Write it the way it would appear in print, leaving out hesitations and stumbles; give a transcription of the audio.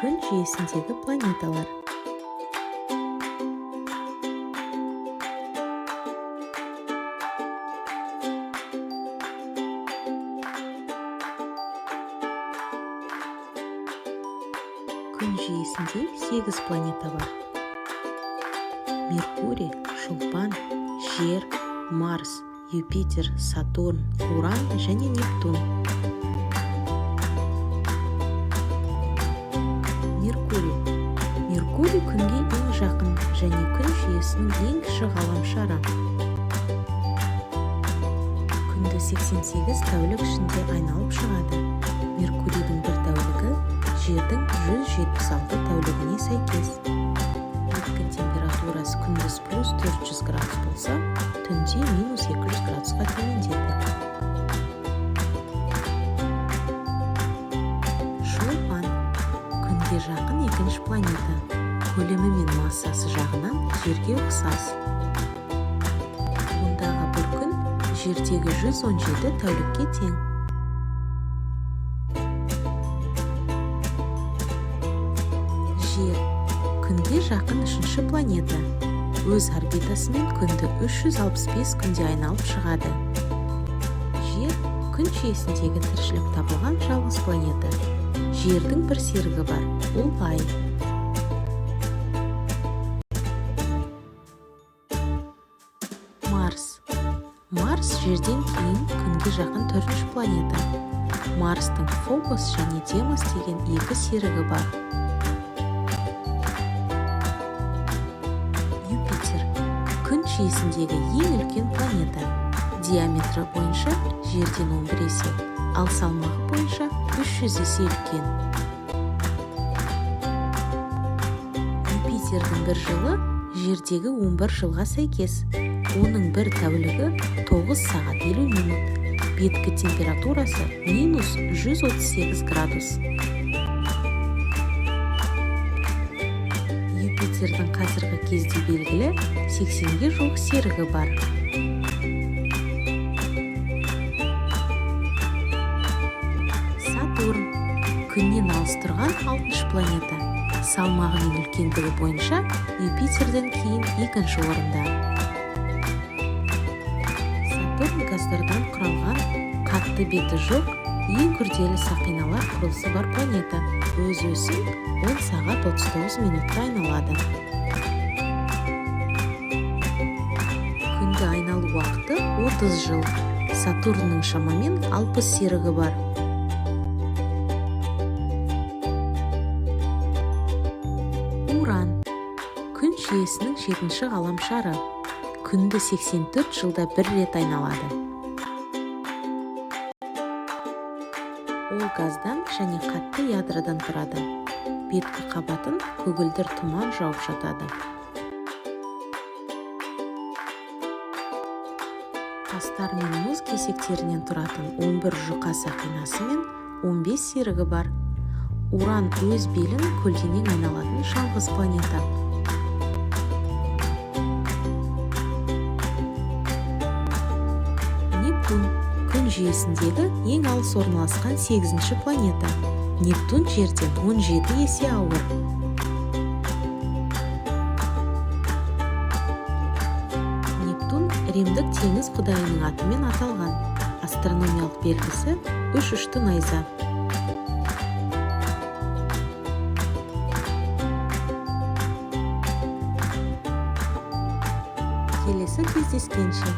Күн жүйесіндегі планеталар. Күн жүйесінде 8 планета бар. Меркурий, Шолпан, Жер, Марс, Юпитер, Сатурн, Уран және Нептун. Меркурий күнге ең жақын және күн жүйесінің ең кіші ғаламшары. Күнді 88 тәулік ішінде айналып шығады. Меркурийдің бір тәулігі Жердің 176 тәулігіне сәйкес. Беткі температурасы күндіз плюс 400 градус болса, түнде минус 200 градусқа төмендейді. Шолпан күнге жақын екінші планета. Көлемі мен массасы жағынан Жерге ұқсас. Ондағы бір күн Жердегі 117 тәулікке тең. Жер күнге жақын үшінші планета. Өз орбитасымен күнді 365 күнде айналып шығады. Жер күн жүйесіндегі тіршілік табылған жалғыз планета. Жердің бір серігі бар, ол Ай. Марс Жерден кейін күнге жақын төртінші планета. Марстың Фобос және Демос деген екі серігі бар. Юпитер күн жүйесіндегі ең үлкен планета. Диаметрі бойынша Жерден 11 есе, ал салмағы бойынша 300 есе үлкен. Юпитердің бір жылы Жердегі 11 жылға сәйкес. Оның бір тәулігі 9 сағат 50 минут. Беткі температурасы минус 138 градус. Юпитердің қазіргі кезде белгілі 80-ге жуық серігі бар. Сатурн күннен алыс тұрған 6-шы планета. Салмағы мен үлкендігі бойынша Юпитерден кейін екінші орында. Сатурн газдардан құралған, қатты беті жоқ, ең күрделі сақиналар құрылысы бар планета. Өз-өзін 10 сағат 39 минутта айналады. Күнді айналу уақыты 30 жыл. Сатурнның шамамен 60 серігі бар. Уран күн жүйесінің 7-ші ғаламшары. Күнді 84 жылда бір рет айналады. Ол газдан және қатты ядродан тұрады. Беткі қабатын көгілдір тұман жауып жатады. Тастар мен мұз кесектерінен тұратын 11 жұқа сақинасы мен 15 серігі бар. Уран өз белін көлденең айналатын жалғыз планета. Нептун күн жүйесіндегі ең алыс орналасқан 8-ші планета. Нептун Жерден 17 есе ауыр. Нептун Римдік теңіз құдайының атымен аталған. Астрономиялық белгісі 3 ұшты найза. Келесі кездескенше.